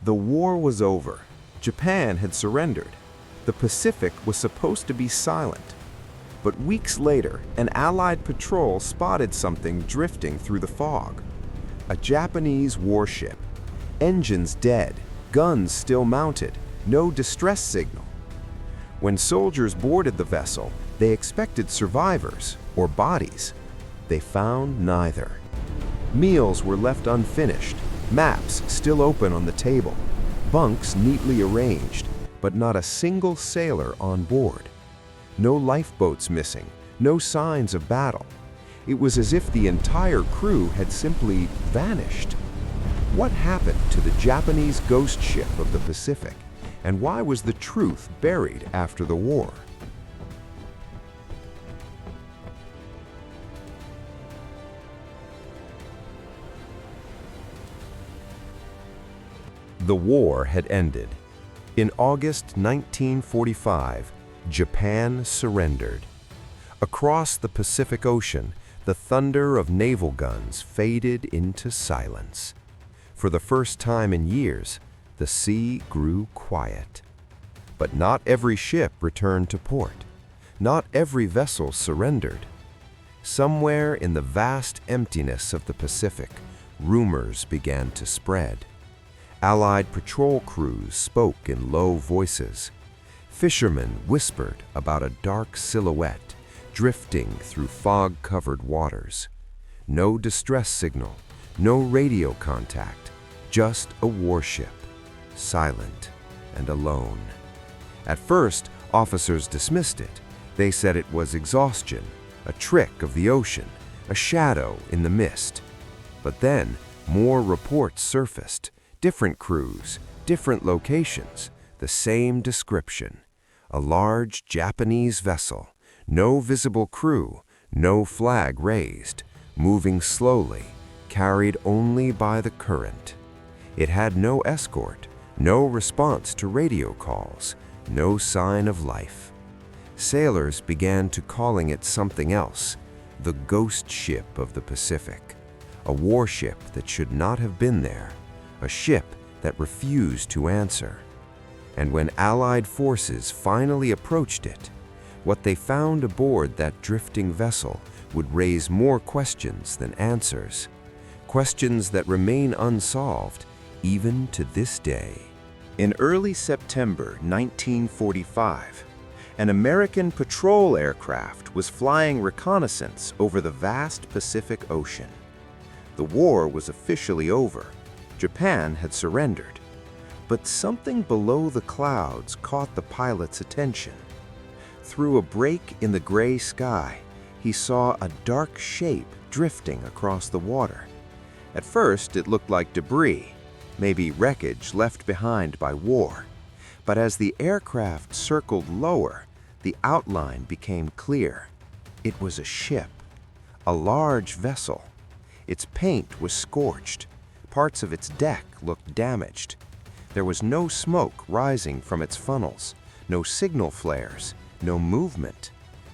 The war was over. Japan had surrendered. The Pacific was supposed to be silent. But weeks later, an Allied patrol spotted something drifting through the fog. A Japanese warship. Engines dead, guns still mounted, no distress signal. When soldiers boarded the vessel, they expected survivors or bodies. They found neither. Meals were left unfinished, maps still open on the table, bunks neatly arranged, but not a single sailor on board. No lifeboats missing, no signs of battle. It was as if the entire crew had simply vanished. What happened to the Japanese ghost ship of the Pacific, and why was the truth buried after the war? The war had ended. In August 1945, Japan surrendered. Across the Pacific Ocean, the thunder of naval guns faded into silence. For the first time in years, the sea grew quiet. But not every ship returned to port. Not every vessel surrendered. Somewhere in the vast emptiness of the Pacific, rumors began to spread. Allied patrol crews spoke in low voices. Fishermen whispered about a dark silhouette drifting through fog-covered waters. No distress signal, no radio contact, just a warship, silent and alone. At first, officers dismissed it. They said it was exhaustion, a trick of the ocean, a shadow in the mist. But then, more reports surfaced. Different crews, different locations, the same description. A large Japanese vessel, no visible crew, no flag raised, moving slowly, carried only by the current. It had no escort, no response to radio calls, no sign of life. Sailors began to calling it something else, the ghost ship of the Pacific, a warship that should not have been there, a ship that refused to answer. And when Allied forces finally approached it, what they found aboard that drifting vessel would raise more questions than answers, questions that remain unsolved even to this day. In early September 1945, an American patrol aircraft was flying reconnaissance over the vast Pacific Ocean. The war was officially over. Japan had surrendered. But something below the clouds caught the pilot's attention. Through a break in the gray sky, he saw a dark shape drifting across the water. At first, it looked like debris, maybe wreckage left behind by war. But as the aircraft circled lower, the outline became clear. It was a ship, a large vessel. Its paint was scorched. Parts of its deck looked damaged. There was no smoke rising from its funnels, no signal flares, no movement,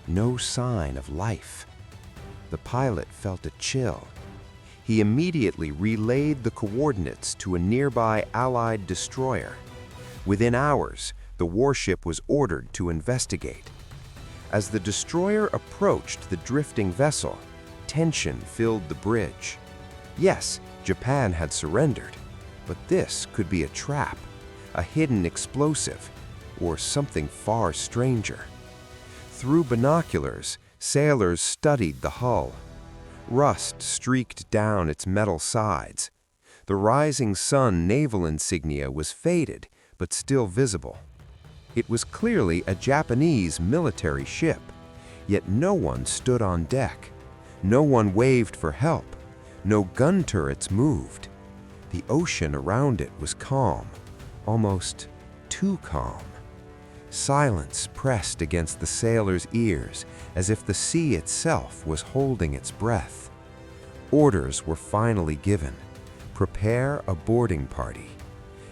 no sign of life. The pilot felt a chill. He immediately relayed the coordinates to a nearby Allied destroyer. Within hours, the warship was ordered to investigate. As the destroyer approached the drifting vessel, tension filled the bridge. Yes, Japan had surrendered, but this could be a trap, a hidden explosive, or something far stranger. Through binoculars, sailors studied the hull. Rust streaked down its metal sides. The rising sun naval insignia was faded, but still visible. It was clearly a Japanese military ship, yet no one stood on deck. No one waved for help. No gun turrets moved. The ocean around it was calm, almost too calm. Silence pressed against the sailors' ears as if the sea itself was holding its breath. Orders were finally given. Prepare a boarding party.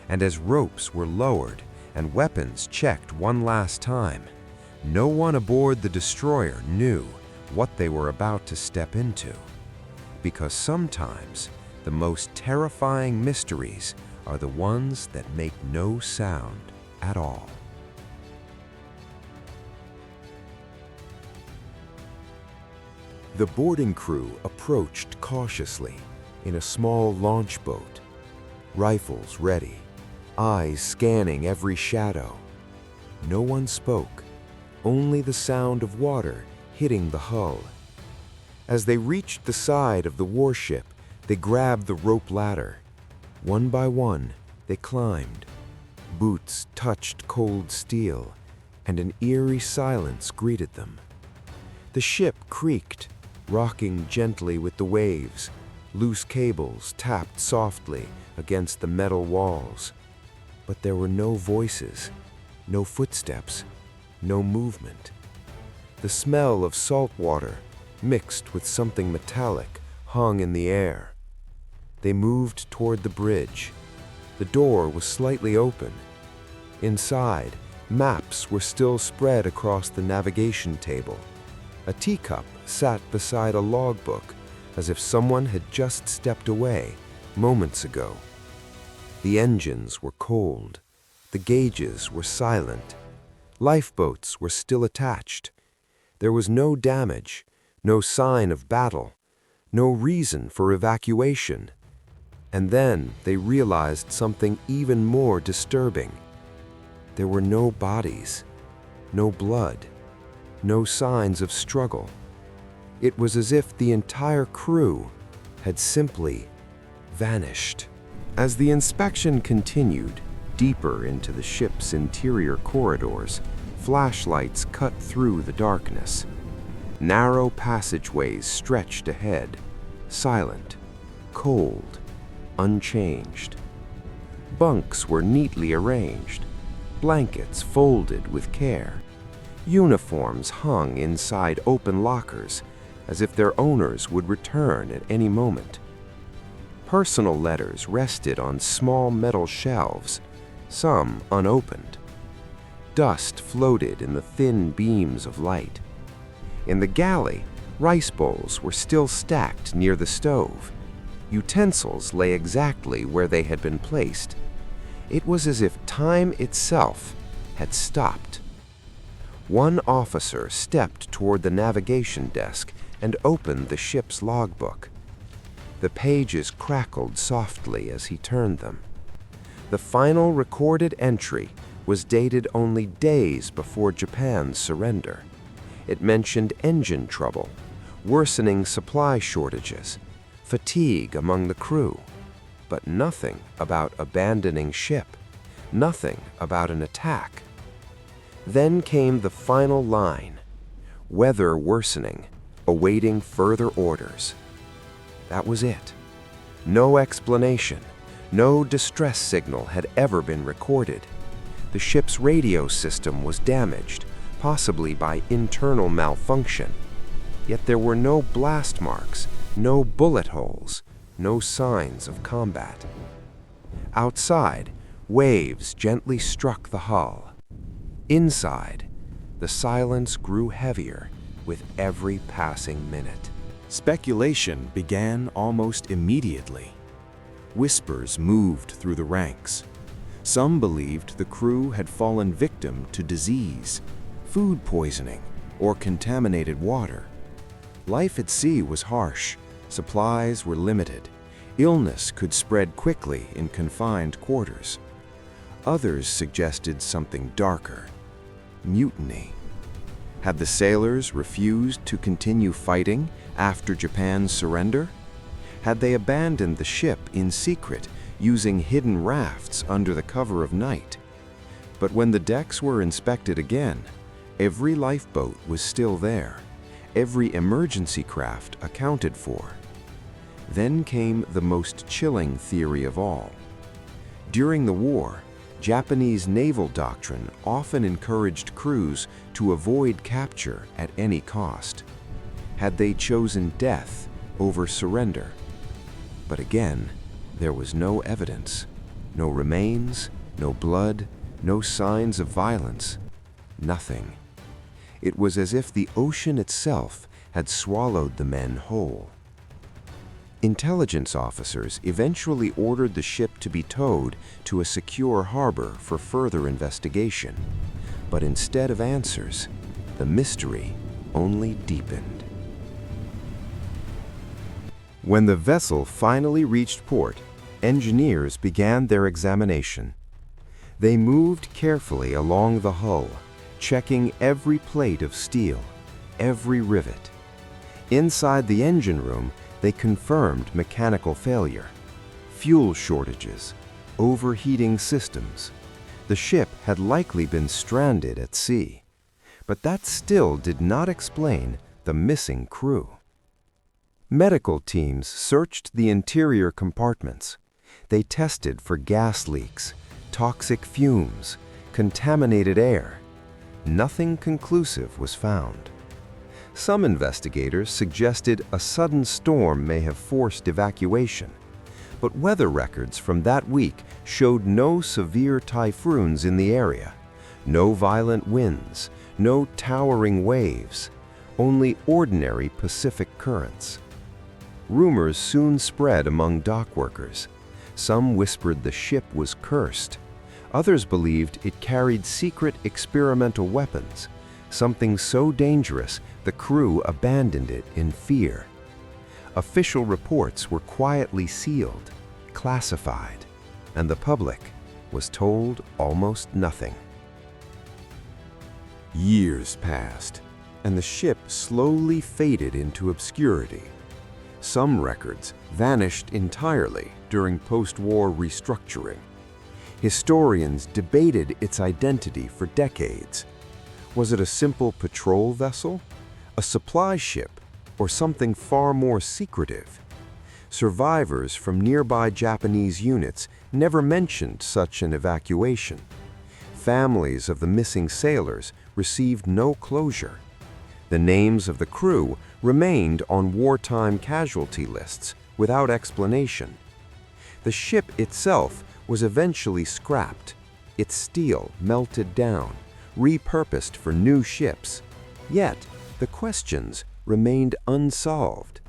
And as ropes were lowered and weapons checked one last time, no one aboard the destroyer knew what they were about to step into. Because sometimes the most terrifying mysteries are the ones that make no sound at all. The boarding crew approached cautiously in a small launch boat, rifles ready, eyes scanning every shadow. No one spoke, only the sound of water hitting the hull. As they reached the side of the warship, they grabbed the rope ladder. One by one, they climbed. Boots touched cold steel, and an eerie silence greeted them. The ship creaked, rocking gently with the waves. Loose cables tapped softly against the metal walls. But there were no voices, no footsteps, no movement. The smell of salt water, mixed with something metallic, hung in the air. They moved toward the bridge. The door was slightly open. Inside, maps were still spread across the navigation table. A teacup sat beside a logbook, as if someone had just stepped away moments ago. The engines were cold. The gauges were silent. Lifeboats were still attached. There was no damage, no sign of battle, no reason for evacuation. And then they realized something even more disturbing. There were no bodies, no blood, no signs of struggle. It was as if the entire crew had simply vanished. As the inspection continued deeper into the ship's interior corridors, flashlights cut through the darkness. Narrow passageways stretched ahead, silent, cold, unchanged. Bunks were neatly arranged, blankets folded with care. Uniforms hung inside open lockers, as if their owners would return at any moment. Personal letters rested on small metal shelves, some unopened. Dust floated in the thin beams of light. In the galley, rice bowls were still stacked near the stove. Utensils lay exactly where they had been placed. It was as if time itself had stopped. One officer stepped toward the navigation desk and opened the ship's logbook. The pages crackled softly as he turned them. The final recorded entry was dated only days before Japan's surrender. It mentioned engine trouble, worsening supply shortages, fatigue among the crew, but nothing about abandoning ship, nothing about an attack. Then came the final line: weather worsening, awaiting further orders. That was it. No explanation, no distress signal had ever been recorded. The ship's radio system was damaged, possibly by internal malfunction. Yet there were no blast marks, no bullet holes, no signs of combat. Outside, waves gently struck the hull. Inside, the silence grew heavier with every passing minute. Speculation began almost immediately. Whispers moved through the ranks. Some believed the crew had fallen victim to disease, food poisoning, or contaminated water. Life at sea was harsh, supplies were limited, illness could spread quickly in confined quarters. Others suggested something darker: mutiny. Had the sailors refused to continue fighting after Japan's surrender? Had they abandoned the ship in secret, using hidden rafts under the cover of night? But when the decks were inspected again, every lifeboat was still there, every emergency craft accounted for. Then came the most chilling theory of all. During the war, Japanese naval doctrine often encouraged crews to avoid capture at any cost. Had they chosen death over surrender? But again, there was no evidence, no remains, no blood, no signs of violence, nothing. It was as if the ocean itself had swallowed the men whole. Intelligence officers eventually ordered the ship to be towed to a secure harbor for further investigation. But instead of answers, the mystery only deepened. When the vessel finally reached port, engineers began their examination. They moved carefully along the hull, checking every plate of steel, every rivet. Inside the engine room, they confirmed mechanical failure, fuel shortages, overheating systems. The ship had likely been stranded at sea. But that still did not explain the missing crew. Medical teams searched the interior compartments. They tested for gas leaks, toxic fumes, contaminated air. Nothing conclusive was found. Some investigators suggested a sudden storm may have forced evacuation, but weather records from that week showed no severe typhoons in the area, no violent winds, no towering waves, only ordinary Pacific currents. Rumors soon spread among dock workers. Some whispered the ship was cursed. Others believed it carried secret experimental weapons, something so dangerous the crew abandoned it in fear. Official reports were quietly sealed, classified, and the public was told almost nothing. Years passed, and the ship slowly faded into obscurity. Some records vanished entirely during post-war restructuring. Historians debated its identity for decades. Was it a simple patrol vessel, a supply ship, or something far more secretive? Survivors from nearby Japanese units never mentioned such an evacuation. Families of the missing sailors received no closure. The names of the crew remained on wartime casualty lists without explanation. The ship itself was eventually scrapped, its steel melted down, repurposed for new ships. Yet, the questions remained unsolved.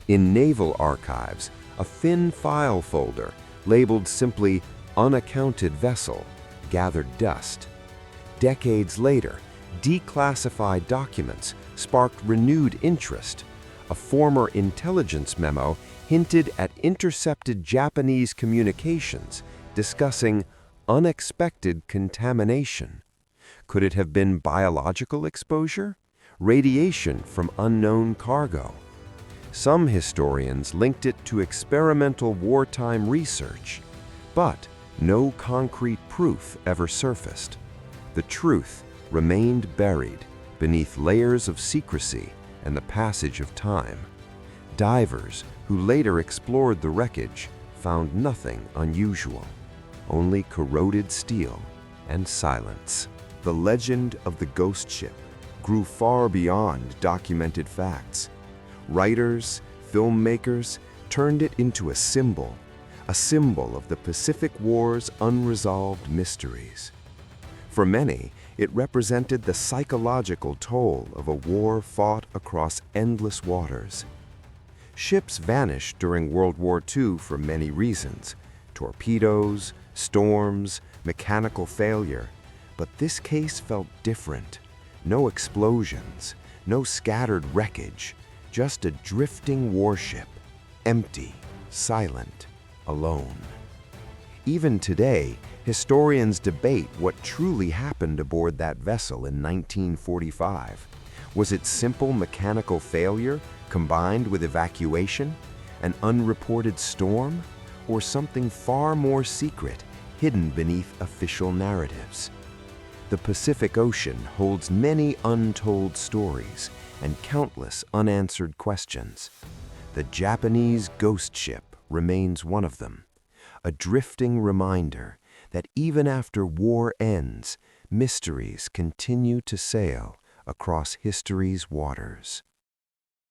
In naval archives, a thin file folder labeled simply "unaccounted vessel" gathered dust. Decades later, declassified documents sparked renewed interest. A former intelligence memo hinted at intercepted Japanese communications discussing unexpected contamination. Could it have been biological exposure? Radiation from unknown cargo? Some historians linked it to experimental wartime research, but no concrete proof ever surfaced. The truth remained buried beneath layers of secrecy and the passage of time. Divers who later explored the wreckage found nothing unusual, only corroded steel and silence. The legend of the ghost ship grew far beyond documented facts. Writers, filmmakers turned it into a symbol of the Pacific War's unresolved mysteries. For many, it represented the psychological toll of a war fought across endless waters. Ships vanished during World War II for many reasons: torpedoes, storms, mechanical failure. But this case felt different. No explosions, no scattered wreckage, just a drifting warship, empty, silent, alone. Even today, historians debate what truly happened aboard that vessel in 1945. Was it simple mechanical failure combined with evacuation, an unreported storm, or something far more secret hidden beneath official narratives? The Pacific Ocean holds many untold stories and countless unanswered questions. The Japanese ghost ship remains one of them, a drifting reminder that even after war ends, mysteries continue to sail across history's waters.